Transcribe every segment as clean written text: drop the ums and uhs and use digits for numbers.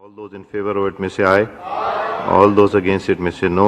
All those in favor of it may say aye. All those against it may say no.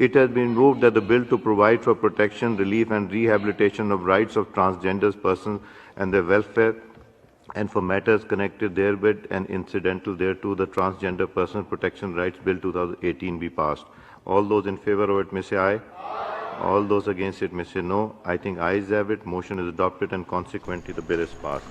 It has been moved that the bill to provide for protection, relief and rehabilitation of rights of transgender persons and their welfare and for matters connected therewith and incidental thereto, the Transgender Person Protection Rights Bill 2018 be passed. All those in favor of it may say aye. All those against it may say no. I think ayes have it. Motion is adopted and consequently the bill is passed.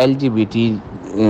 LGBT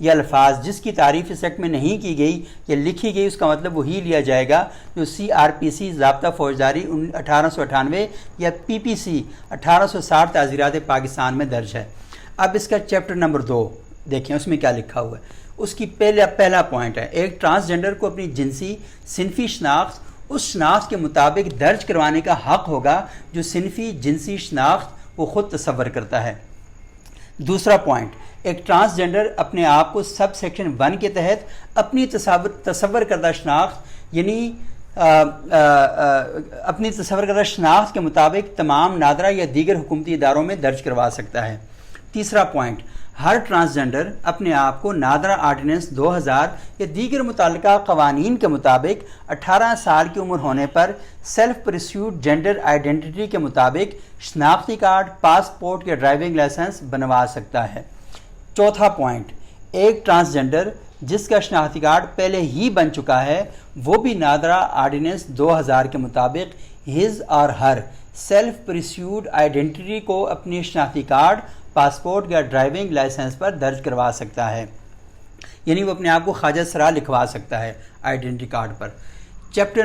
یہ الفاظ جس کی تعریف اس act میں نہیں کی گئی یا لکھی گئی، اس کا مطلب وہی لیا جائے گا جو CRPC ضابطہ فوجداری 1898 یا PPC 1860 تعزیرات پاکستان میں درج ہے۔ اب اس کا چیپٹر نمبر 2 دیکھیں، اس میں کیا لکھا ہوا ہے۔ اس کی پہلا پوائنٹ ہے، ایک ٹرانسجنڈر کو اپنی جنسی صنفی شناخت اس شناخت کے مطابق درج کروانے کا حق ہوگا جو صنفی جنسی شناخت وہ خود تصور کرتا ہے۔ دوسرا پوائنٹ، ایک ٹرانسجنڈر اپنے آپ کو سب سیکشن 1 کے تحت اپنی تصور کردہ شناخت یعنی اپنی تصور کردہ شناخت کے مطابق تمام نادرہ یا دیگر حکومتی اداروں میں درج کروا سکتا ہے۔ تیسرا پوائنٹ، ہر ٹرانسجنڈر اپنے آپ کو نادرہ آرڈیننس 2000 یا دیگر متعلقہ قوانین کے مطابق 18 سال کی عمر ہونے پر سیلف پرسیوڈ جینڈر آئیڈینٹی کے مطابق شناختی کارڈ، پاسپورٹ یا ڈرائیونگ لائسنس بنوا سکتا ہے۔ چوتھا پوائنٹ، ایک ٹرانسجنڈر جس کا شناختی کارڈ پہلے ہی بن چکا ہے وہ بھی نادرہ آرڈیننس 2000 کے مطابق his or her self perceived identity کو اپنی شناختی کارڈ، پاسپورٹ یا ڈرائیونگ لائسنس پر درج کروا سکتا ہے، یعنی وہ اپنے آپ کو خواجہ سرا لکھوا سکتا ہے آئیڈینٹی کارڈ پر۔ چیپٹر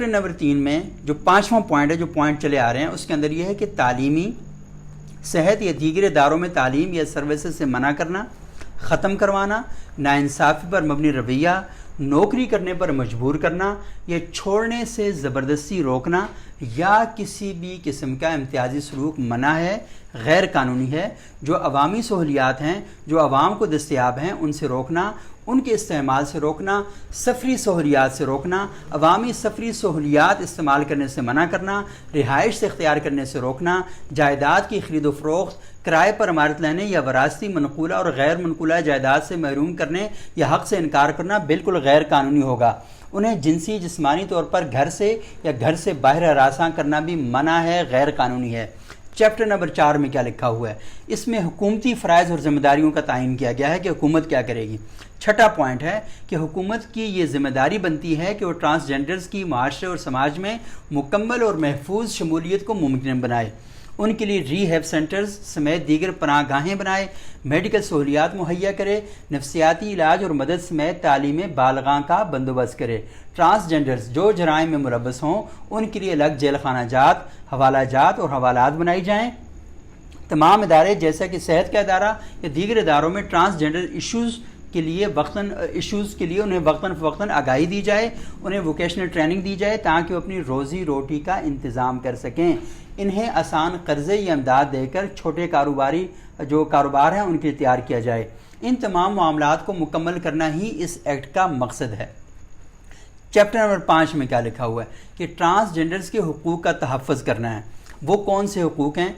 نمبر 3 میں جو 5واں پوائنٹ ہے، جو پوائنٹ چلے آ رہے ہیں، اس کے اندر یہ ہے کہ تعلیمی، صحت یا دیگر اداروں میں تعلیم یا سروسز سے منع کرنا، ختم کروانا، ناانصافی پر مبنی رویہ، نوکری کرنے پر مجبور کرنا یا چھوڑنے سے زبردستی روکنا یا کسی بھی قسم کا امتیازی سلوک منع ہے، غیر قانونی ہے۔ جو عوامی سہولیات ہیں جو عوام کو دستیاب ہیں ان سے روکنا، ان کے استعمال سے روکنا، سفری سہولیات سے روکنا، عوامی سفری سہولیات استعمال کرنے سے منع کرنا، رہائش سے اختیار کرنے سے روکنا، جائیداد کی خرید و فروخت، کرائے پر عمارت لینے یا وراثتی منقولہ اور غیر منقولہ جائیداد سے محروم کرنے یا حق سے انکار کرنا بالکل غیر قانونی ہوگا۔ انہیں جنسی جسمانی طور پر گھر سے یا گھر سے باہر ہراساں کرنا بھی منع ہے، غیر قانونی ہے۔ چیپٹر نمبر 4 میں کیا لکھا ہوا ہے؟ اس میں حکومتی فرائض اور ذمہ داریوں کا تعین کیا گیا ہے کہ حکومت کیا کرے گی۔ چھٹا پوائنٹ ہے کہ حکومت کی یہ ذمہ داری بنتی ہے کہ وہ ٹرانسجنڈرز کی معاشرے اور سماج میں مکمل اور محفوظ شمولیت کو ممکن بنائے، ان کے لیے ری ہیب سینٹرز سمیت دیگر پناہ گاہیں بنائے، میڈیکل سہولیات مہیا کرے، نفسیاتی علاج اور مدد سمیت تعلیم بالغاں کا بندوبست کرے۔ ٹرانسجنڈرز جو جرائم میں ملوث ہوں ان کے لیے الگ جیل خانہ جات، حوالہ جات اور حوالات بنائی جائیں۔ تمام ادارے جیسا کہ صحت کا ادارہ یا دیگر اداروں میں ٹرانسجنڈر ایشوز کے لیے انہیں وقتاً فوقتاً آگاہی دی جائے، انہیں ووکیشنل ٹریننگ دی جائے تاکہ وہ اپنی روزی روٹی کا انتظام کر سکیں۔ انہیں آسان قرضے یا امداد دے کر چھوٹے کاروبار ہیں ان کے لیے تیار کیا جائے۔ ان تمام معاملات کو مکمل کرنا ہی اس ایکٹ کا مقصد ہے۔ چیپٹر نمبر 5 میں کیا لکھا ہوا ہے کہ ٹرانسجنڈرز کے حقوق کا تحفظ کرنا ہے۔ وہ کون سے حقوق ہیں؟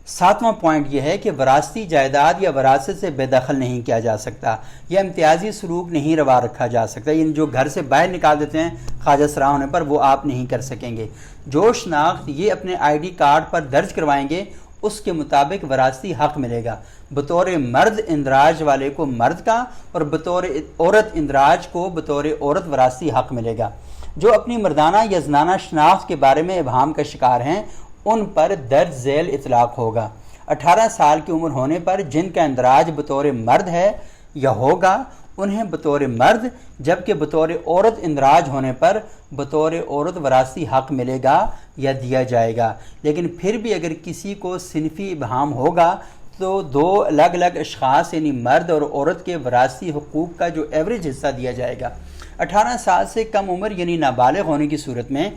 7واں پوائنٹ یہ ہے کہ وراثتی جائیداد یا وراثت سے بے دخل نہیں کیا جا سکتا یا امتیازی سلوک نہیں روا رکھا جا سکتا، یعنی جو گھر سے باہر نکال دیتے ہیں خواجہ سرا ہونے پر وہ آپ نہیں کر سکیں گے۔ جو شناخت یہ اپنے ID کارڈ پر درج کروائیں گے اس کے مطابق وراثتی حق ملے گا۔ بطور مرد اندراج والے کو مرد کا اور بطور عورت اندراج کو بطور عورت وراثتی حق ملے گا۔ جو اپنی مردانہ یا زنانہ شناخت کے بارے میں ابہام کا شکار ہیں ان پر درج ذیل اطلاق ہوگا۔ 18 سال کی عمر ہونے پر جن کا اندراج بطور مرد ہے یا ہوگا انہیں بطور مرد، جبکہ بطور عورت اندراج ہونے پر بطور عورت وراثتی حق ملے گا یا دیا جائے گا۔ لیکن پھر بھی اگر کسی کو صنفی ابہام ہوگا تو 2 الگ الگ اشخاص یعنی مرد اور عورت کے وراثتی حقوق کا جو ایوریج حصہ دیا جائے گا 18 سال سے کم عمر یعنی نابالغ ہونے کی صورت میں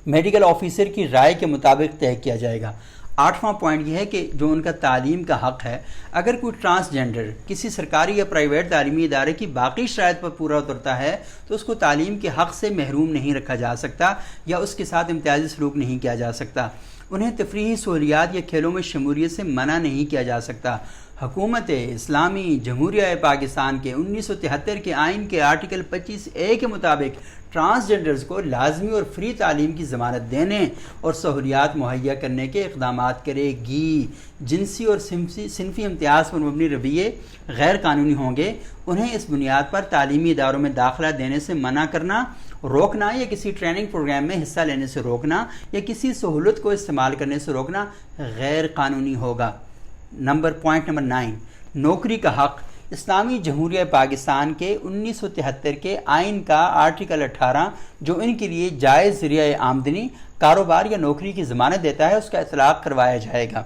میڈیکل آفیسر کی رائے کے مطابق طے کیا جائے گا۔ 8واں پوائنٹ یہ ہے کہ جو ان کا تعلیم کا حق ہے، اگر کوئی ٹرانسجنڈر کسی سرکاری یا پرائیویٹ تعلیمی ادارے کی باقی شرائط پر پورا اترتا ہے تو اس کو تعلیم کے حق سے محروم نہیں رکھا جا سکتا یا اس کے ساتھ امتیازی سلوک نہیں کیا جا سکتا۔ انہیں تفریحی سہولیات یا کھیلوں میں شمولیت سے منع نہیں کیا جا سکتا۔ حکومت اسلامی جمہوریہ پاکستان کے 1973 کے آئین کے آرٹیکل 25A کے مطابق ٹرانسجنڈرز کو لازمی اور فری تعلیم کی ضمانت دینے اور سہولیات مہیا کرنے کے اقدامات کرے گی۔ جنسی اور صنفی امتیاز پر مبنی رویے غیر قانونی ہوں گے۔ انہیں اس بنیاد پر تعلیمی اداروں میں داخلہ دینے سے منع کرنا، روکنا یا کسی ٹریننگ پروگرام میں حصہ لینے سے روکنا یا کسی سہولت کو استعمال کرنے سے روکنا غیر قانونی ہوگا۔ پوائنٹ نمبر 9، نوکری کا حق اسلامی جمہوریہ پاکستان کے 1973 کے آئین کا آرٹیکل 18 جو ان کے لیے جائز ذریعہ آمدنی، کاروبار یا نوکری کی ضمانت دیتا ہے، اس کا اطلاق کروایا جائے گا۔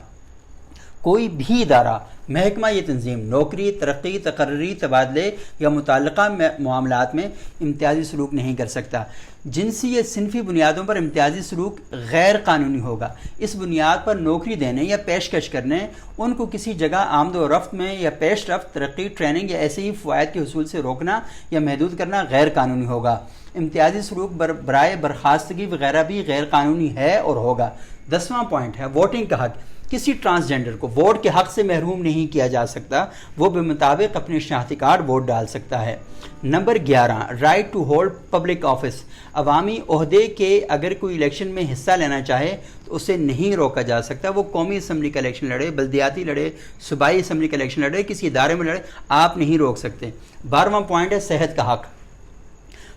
کوئی بھی ادارہ، محکمہ یا تنظیم نوکری، ترقی، تقرری، تبادلے یا متعلقہ معاملات میں امتیازی سلوک نہیں کر سکتا۔ جنسی یا صنفی بنیادوں پر امتیازی سلوک غیر قانونی ہوگا۔ اس بنیاد پر نوکری دینے یا پیشکش کرنے، ان کو کسی جگہ آمد و رفت میں یا پیش رفت، ترقی، ٹریننگ یا ایسے ہی فوائد کے حصول سے روکنا یا محدود کرنا غیر قانونی ہوگا۔ امتیازی سلوک برائے برخاستگی وغیرہ بھی غیر قانونی ہے اور ہوگا۔ 10واں پوائنٹ ہے ووٹنگ کا حق۔ کسی ٹرانسجنڈر کو ووٹ کے حق سے محروم نہیں کیا جا سکتا، وہ بمطابق اپنے شناختی کارڈ ووٹ ڈال سکتا ہے۔ Number 11 right to hold public office. عوامی عہدے کے اگر کوئی الیکشن میں حصہ لینا چاہے تو اسے نہیں روکا جا سکتا۔ وہ قومی اسمبلی کا الیکشن لڑے، بلدیاتی لڑے، صوبائی اسمبلی کا الیکشن لڑے، کسی ادارے میں لڑے، آپ نہیں روک سکتے۔ 12واں پوائنٹ ہے صحت کا حق۔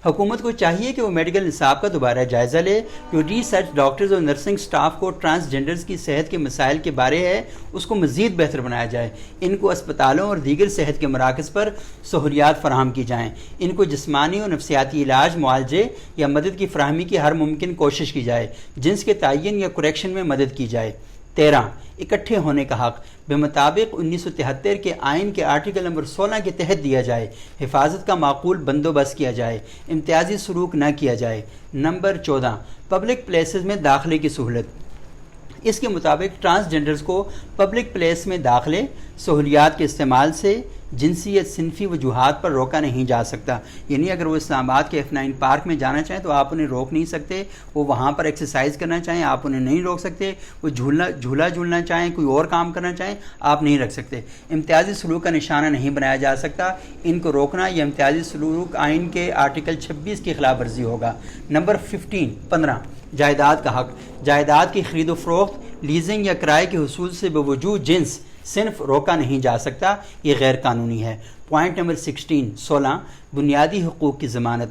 حکومت کو چاہیے کہ وہ میڈیکل نصاب کا دوبارہ جائزہ لے۔ جو ریسرچ ڈاکٹرز اور نرسنگ سٹاف کو ٹرانسجنڈرز کی صحت کے مسائل کے بارے ہے، اس کو مزید بہتر بنایا جائے۔ ان کو اسپتالوں اور دیگر صحت کے مراکز پر سہولیات فراہم کی جائیں۔ ان کو جسمانی اور نفسیاتی علاج، معالجے یا مدد کی فراہمی کی ہر ممکن کوشش کی جائے۔ جنس کے تعین یا کریکشن میں مدد کی جائے۔ 13 اکٹھے ہونے کا حق بمطابق 1973 کے آئین کے آرٹیکل نمبر 16 کے تحت دیا جائے۔ حفاظت کا معقول بندوبست کیا جائے۔ امتیازی سلوک نہ کیا جائے۔ نمبر 14 پبلک پلیسز میں داخلے کی سہولت۔ اس کے مطابق ٹرانسجنڈرز کو پبلک پلیس میں داخلے، سہولیات کے استعمال سے جنسی یا صنفی وجوہات پر روکا نہیں جا سکتا۔ یعنی اگر وہ اسلام آباد کے F9 پارک میں جانا چاہیں تو آپ انہیں روک نہیں سکتے۔ وہ وہاں پر ایکسرسائز کرنا چاہیں آپ انہیں نہیں روک سکتے۔ وہ جھولا جھولنا چاہیں، کوئی اور کام کرنا چاہیں آپ نہیں رکھ سکتے۔ امتیازی سلوک کا نشانہ نہیں بنایا جا سکتا۔ ان کو روکنا یہ امتیازی سلوک آئین کے آرٹیکل 26 کی خلاف ورزی ہوگا۔ نمبر 15 جائیداد کا حق۔ جائیداد کی خرید و فروخت، لیزنگ یا کرائے کے حصول سے بوجود جنس صنف روکا نہیں جا سکتا، یہ غیر قانونی ہے۔ پوائنٹ نمبر 16 بنیادی حقوق کی ضمانت۔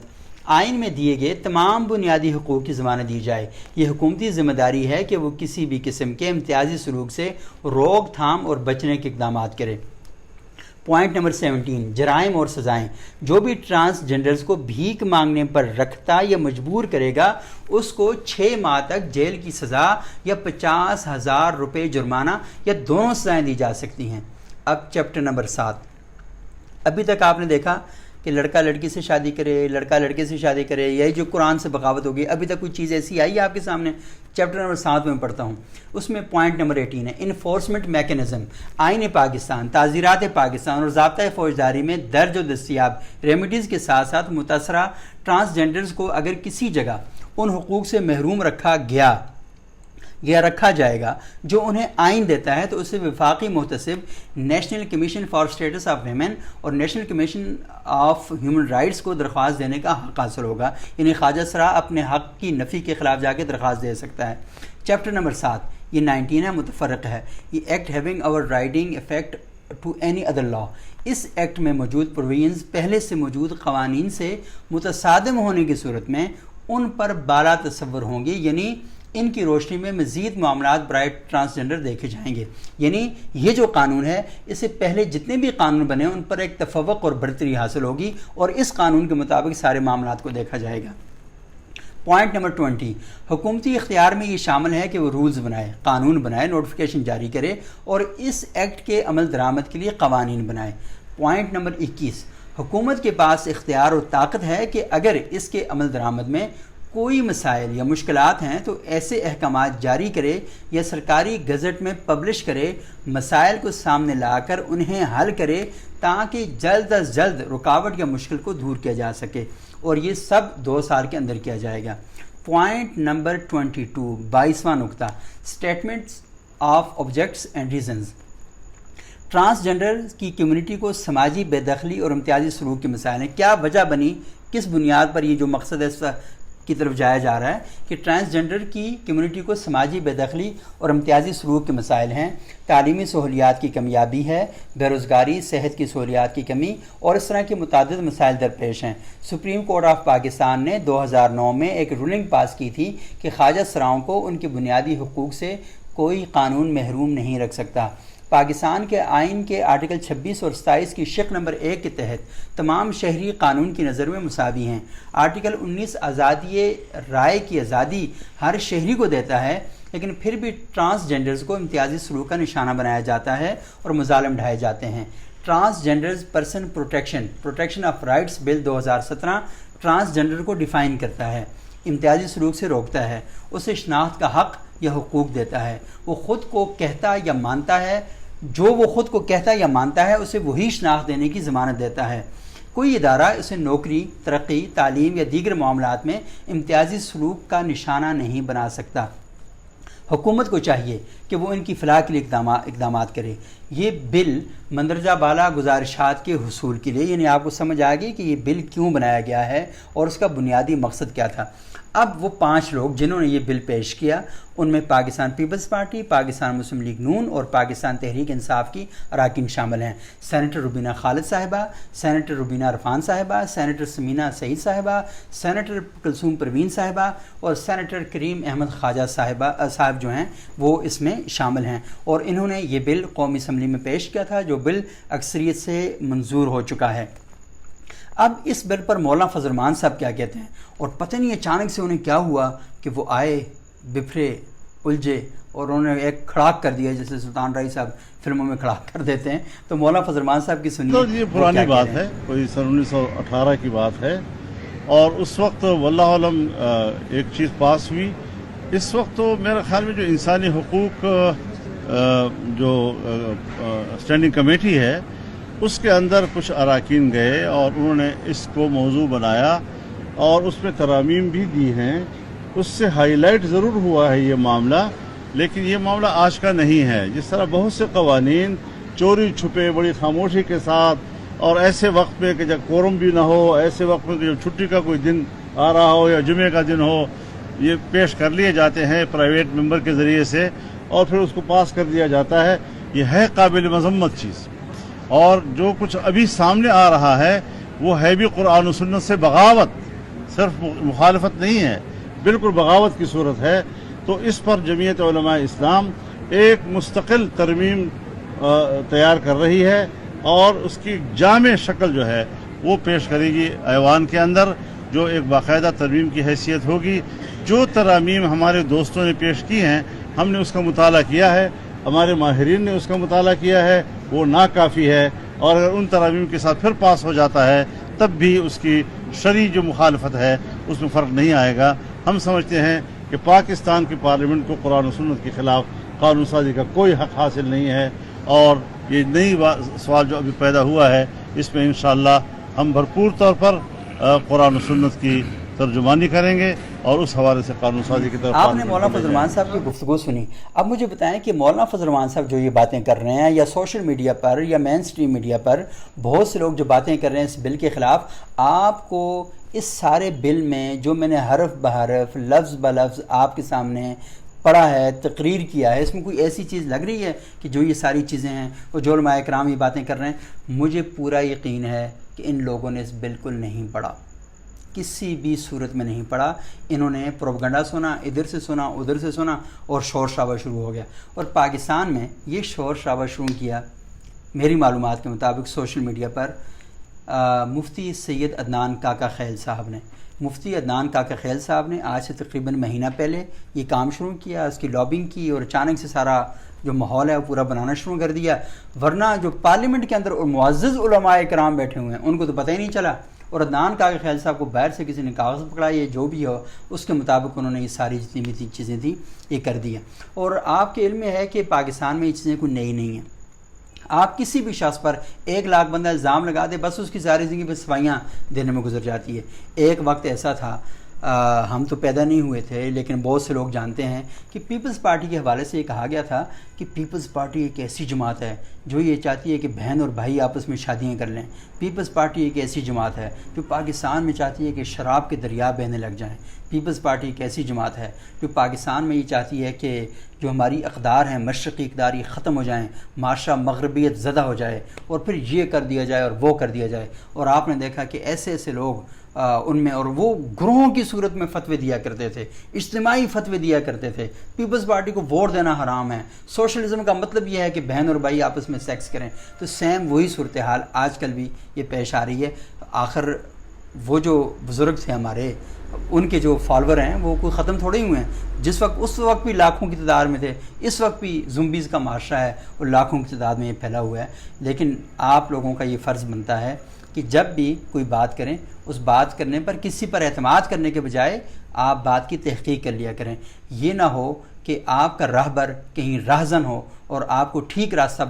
آئین میں دیے گئے تمام بنیادی حقوق کی ضمانت دی جائے۔ یہ حکومتی ذمہ داری ہے کہ وہ کسی بھی قسم کے امتیازی سلوک سے روک تھام اور بچنے کے اقدامات کرے۔ پوائنٹ نمبر 17 جرائم اور سزائیں۔ جو بھی ٹرانسجنڈرز کو بھیک مانگنے پر رکھتا یا مجبور کرے گا اس کو 6 ماہ تک جیل کی سزا یا 50,000 روپے جرمانہ یا دونوں سزائیں دی جا سکتی ہیں۔ اب چیپٹر نمبر 7۔ ابھی تک آپ نے دیکھا کہ لڑکا لڑکی سے شادی کرے، لڑکا لڑکے سے شادی کرے، یہی جو قرآن سے بغاوت ہوگی۔ ابھی تک کوئی چیز ایسی آئی ہے آپ کے سامنے؟ چیپٹر نمبر 7 میں پڑھتا ہوں، اس میں پوائنٹ نمبر 18 ہے انفورسمنٹ میکینزم۔ آئین پاکستان، تعزیرات پاکستان اور ضابطۂ فوجداری میں درج و دستیاب ریمیڈیز کے ساتھ ساتھ متاثرہ ٹرانسجنڈرز کو اگر کسی جگہ ان حقوق سے محروم رکھا گیا یا رکھا جائے گا جو انہیں آئین دیتا ہے تو اسے وفاقی محتسب national commission for status of women اور national commission of human rights کو درخواست دینے کا حق حاصل ہوگا۔ یعنی خواجہ سرا اپنے حق کی نفی کے خلاف جا کے درخواست دے سکتا ہے۔ چیپٹر نمبر 7 یہ 19 ہے، متفرق ہے۔ یہ act having overriding effect to any other law. اس ایکٹ میں موجود پروویژنز پہلے سے موجود قوانین سے متصادم ہونے کی صورت میں ان پر بالا تصور ہوں گے، یعنی ان کی روشنی میں مزید معاملات برائے ٹرانسجنڈر دیکھے جائیں گے۔ یعنی یہ جو قانون ہے اس سے پہلے جتنے بھی قانون بنے ان پر ایک تفوق اور برتری حاصل ہوگی اور اس قانون کے مطابق سارے معاملات کو دیکھا جائے گا۔ پوائنٹ نمبر 20 حکومتی اختیار میں یہ شامل ہے کہ وہ رولز بنائے، قانون بنائے، نوٹیفیکیشن جاری کرے اور اس ایکٹ کے عمل درآمد کے لیے قوانین بنائے۔ پوائنٹ نمبر 21 حکومت کے پاس اختیار اور طاقت ہے کہ اگر اس کے عمل درآمد میں کوئی مسائل یا مشکلات ہیں تو ایسے احکامات جاری کرے یا سرکاری گزٹ میں پبلش کرے، مسائل کو سامنے لا کر انہیں حل کرے تاکہ جلد از جلد رکاوٹ یا مشکل کو دور کیا جا سکے، اور یہ سب 2 سال کے اندر کیا جائے گا۔ پوائنٹ نمبر 22 22واں نقطہ statements of objects and reasons. Transgender کی کمیونٹی کو سماجی بے دخلی اور امتیازی سلوک کے مسائل ہیں۔ کیا وجہ بنی، کس بنیاد پر یہ جو مقصد ہے اس کی طرف جایا جا رہا ہے کہ ٹرانسجنڈر کی کمیونٹی کو سماجی بے دخلی اور امتیازی سلوک کے مسائل ہیں، تعلیمی سہولیات کی کمیابی ہے، بے روزگاری، صحت کی سہولیات کی کمی اور اس طرح کے متعدد مسائل درپیش ہیں۔ سپریم کورٹ آف پاکستان نے 2009 میں ایک رولنگ پاس کی تھی کہ خواجہ سراؤں کو ان کے بنیادی حقوق سے کوئی قانون محروم نہیں رکھ سکتا۔ پاکستان کے آئین کے آرٹیکل 26 اور 27 کی شق نمبر 1 کے تحت تمام شہری قانون کی نظر میں مساوی ہیں۔ آرٹیکل 19 آزادی رائے کی آزادی ہر شہری کو دیتا ہے، لیکن پھر بھی ٹرانسجینڈرز کو امتیازی سلوک کا نشانہ بنایا جاتا ہے اور مظالم ڈھائے جاتے ہیں۔ Transgenders person protection of rights bill 2017 transgender کو ڈیفائن کرتا ہے، امتیازی سلوک سے روکتا ہے، اسے شناخت کا حق یا حقوق دیتا ہے۔ وہ خود کو کہتا یا مانتا ہے، جو وہ خود کو کہتا یا مانتا ہے اسے وہی شناخت دینے کی ضمانت دیتا ہے۔ کوئی ادارہ اسے نوکری، ترقی، تعلیم یا دیگر معاملات میں امتیازی سلوک کا نشانہ نہیں بنا سکتا۔ حکومت کو چاہیے کہ وہ ان کی فلاح کے لیے اقدامات کرے۔ یہ بل مندرجہ بالا گزارشات کے حصول کے لیے، یعنی آپ کو سمجھ آ گئی کہ یہ بل کیوں بنایا گیا ہے اور اس کا بنیادی مقصد کیا تھا۔ اب وہ 5 لوگ جنہوں نے یہ بل پیش کیا، ان میں پاکستان پیپلز پارٹی، پاکستان مسلم لیگ نون اور پاکستان تحریک انصاف کی اراکین شامل ہیں۔ سینیٹر روبینہ خالد صاحبہ، سینیٹر روبینہ عرفان صاحبہ، سینیٹر سمینہ سعید صاحبہ، سینیٹر کلثوم پروین صاحبہ اور سینیٹر کریم احمد خواجہ صاحب جو ہیں وہ اس میں شامل ہیں، اور انہوں نے یہ بل قومی اسمبلی میں پیش کیا تھا، جو بل اکثریت سے منظور ہو چکا ہے۔ اب اس بل پر مولانا فضل الرحمان صاحب کیا کہتے ہیں، اور پتہ نہیں اچانک سے انہیں کیا ہوا کہ وہ آئے، بفرے، الجھے اور انہوں نے ایک کھڑاک کر دیا، جیسے سلطان رائی صاحب فلموں میں کھڑاک کر دیتے ہیں۔ تو مولانا فضل الرحمان صاحب کی سنیے۔ تو یہ پرانی بات ہے، کوئی سن 1918 کی بات ہے، اور اس وقت واللہ علم ایک چیز پاس ہوئی۔ اس وقت تو میرے خیال میں جو انسانی حقوق جو اسٹینڈنگ کمیٹی ہے، اس کے اندر کچھ اراکین گئے اور انہوں نے اس کو موضوع بنایا اور اس میں ترامیم بھی دی ہیں۔ اس سے ہائی لائٹ ضرور ہوا ہے یہ معاملہ، لیکن یہ معاملہ آج کا نہیں ہے۔ جس طرح بہت سے قوانین چوری چھپے بڑی خاموشی کے ساتھ اور ایسے وقت میں کہ جب کورم بھی نہ ہو، ایسے وقت میں کہ جب چھٹی کا کوئی دن آ رہا ہو یا جمعے کا دن ہو، یہ پیش کر لیے جاتے ہیں پرائیویٹ ممبر کے ذریعے سے اور پھر اس کو پاس کر دیا جاتا ہے۔ یہ ہے قابل مذمت چیز، اور جو کچھ ابھی سامنے آ رہا ہے وہ ہے بھی قرآن و سنت سے بغاوت، صرف مخالفت نہیں ہے، بالکل بغاوت کی صورت ہے۔ تو اس پر جمعیت علماء اسلام ایک مستقل ترمیم تیار کر رہی ہے اور اس کی جامع شکل جو ہے وہ پیش کرے گی ایوان کے اندر، جو ایک باقاعدہ ترمیم کی حیثیت ہوگی۔ جو ترامیم ہمارے دوستوں نے پیش کی ہیں، ہم نے اس کا مطالعہ کیا ہے، ہمارے ماہرین نے اس کا مطالعہ کیا ہے، وہ ناکافی ہے، اور اگر ان ترامیم کے ساتھ پھر پاس ہو جاتا ہے تب بھی اس کی شرعی جو مخالفت ہے اس میں فرق نہیں آئے گا۔ ہم سمجھتے ہیں کہ پاکستان کی پارلیمنٹ کو قرآن و سنت کے خلاف قانون سازی کا کوئی حق حاصل نہیں ہے، اور یہ نئی سوال جو ابھی پیدا ہوا ہے اس میں انشاءاللہ ہم بھرپور طور پر قرآن و سنت کی ترجمانی کریں گے اور اس حوالے سے قانون سازی کی طرف۔ آپ نے مولانا فضل الرحمان صاحب کی گفتگو سنی، اب مجھے بتائیں کہ مولانا فضل الرحمان صاحب جو یہ باتیں کر رہے ہیں، یا سوشل میڈیا پر یا مین سٹریم میڈیا پر بہت سے لوگ جو باتیں کر رہے ہیں اس بل کے خلاف، آپ کو اس سارے بل میں جو میں نے حرف بحرف لفظ بلفظ آپ کے سامنے پڑھا ہے، تقریر کیا ہے، اس میں کوئی ایسی چیز لگ رہی ہے کہ جو یہ ساری چیزیں ہیں وہ جو علماء کرام یہ باتیں کر رہے ہیں؟ مجھے پورا یقین ہے کہ ان لوگوں نے اس بالکل نہیں پڑھا، کسی بھی صورت میں نہیں پڑھا۔ انہوں نے پروپیگنڈا سنا، ادھر سے سنا ادھر سے سنا، اور شور شرابہ شروع ہو گیا۔ اور پاکستان میں یہ شور شرابہ شروع کیا میری معلومات کے مطابق سوشل میڈیا پر مفتی سید عدنان کاکا خیل صاحب نے۔ مفتی عدنان کاکا خیل صاحب نے آج سے تقریباً مہینہ پہلے یہ کام شروع کیا، اس کی لابنگ کی، اور اچانک سے سارا جو ماحول ہے وہ پورا بنانا شروع کر دیا۔ ورنہ جو پارلیمنٹ کے اندر اور معزز علماء کرام بیٹھے ہوئے ہیں ان کو تو پتہ ہی نہیں چلا، اور عدنان کاکا خیل صاحب کو باہر سے کسی نے کاغذ پکڑا، یہ جو بھی ہو اس کے مطابق انہوں نے یہ ساری جتنی بھی چیزیں تھیں یہ کر دی ہیں۔ اور آپ کے علم میں ہے کہ پاکستان میں یہ چیزیں کوئی نئی نہیں ہیں۔ آپ کسی بھی شخص پر 1 لاکھ بندہ الزام لگا دے، بس اس کی ساری زندگی بس صفائیاں دینے میں گزر جاتی ہے۔ ایک وقت ایسا تھا، ہم تو پیدا نہیں ہوئے تھے لیکن بہت سے لوگ جانتے ہیں کہ پیپلز پارٹی کے حوالے سے یہ کہا گیا تھا کہ پیپلز پارٹی ایک ایسی جماعت ہے جو یہ چاہتی ہے کہ بہن اور بھائی آپس میں شادیاں کر لیں۔ پیپلز پارٹی ایک ایسی جماعت ہے جو پاکستان میں چاہتی ہے کہ شراب کے دریا بہنے لگ جائیں۔ پیپلز پارٹی ایک ایسی جماعت ہے جو پاکستان میں یہ چاہتی ہے کہ جو ہماری اقدار ہیں، مشرقی اقدار، یہ ختم ہو جائیں، معاشرہ مغربیت زدہ ہو جائے، اور پھر یہ کر دیا جائے اور وہ کر دیا جائے۔ اور آپ نے دیکھا کہ ایسے ایسے لوگ ان میں، اور وہ گروہوں کی صورت میں فتوے دیا کرتے تھے، اجتماعی فتوے دیا کرتے تھے۔ پیپلز پارٹی کو ووٹ دینا حرام ہے، سوشلزم کا مطلب یہ ہے کہ بہن اور بھائی آپس میں سیکس کریں، تو سیم وہی صورتحال آج کل بھی یہ پیش آ رہی ہے۔ آخر وہ جو بزرگ تھے ہمارے، ان کے جو فالوور ہیں وہ کوئی ختم تھوڑے ہی ہوئے ہیں۔ اس وقت بھی لاکھوں کی تعداد میں تھے، اس وقت بھی زومبیز کا معاشرہ ہے اور لاکھوں کی تعداد میں یہ پھیلا ہوا ہے۔ لیکن آپ لوگوں کا یہ فرض بنتا ہے کہ جب بھی کوئی بات کریں، اس بات کرنے پر کسی پر اعتماد کرنے کے بجائے آپ بات کی تحقیق کر لیا کریں۔ یہ نہ ہو کہ آپ کا راہبر کہیں راہزن ہو اور آپ کو ٹھیک راستہ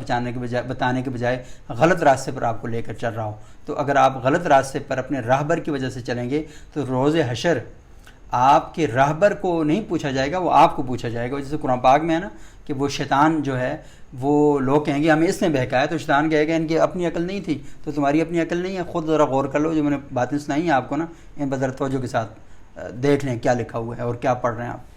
بتانے کے بجائے غلط راستے پر آپ کو لے کر چل رہا ہو۔ تو اگر آپ غلط راستے پر اپنے راہبر کی وجہ سے چلیں گے تو روز حشر آپ کے راہبر کو نہیں پوچھا جائے گا، وہ آپ کو پوچھا جائے گا۔ جیسے قرآن پاک میں ہے نا کہ وہ شیطان جو ہے وہ لوگ کہیں گے ہمیں اس نے بہکایا، تو شیطان کہے گا ان کی اپنی عقل نہیں تھی، تو تمہاری اپنی عقل نہیں ہے، خود ذرا غور کر لو، جو میں نے باتیں سنائی ہیں آپ کو نا، ان بذر توجہ کے ساتھ دیکھ لیں کیا لکھا ہوا ہے اور کیا پڑھ رہے ہیں آپ۔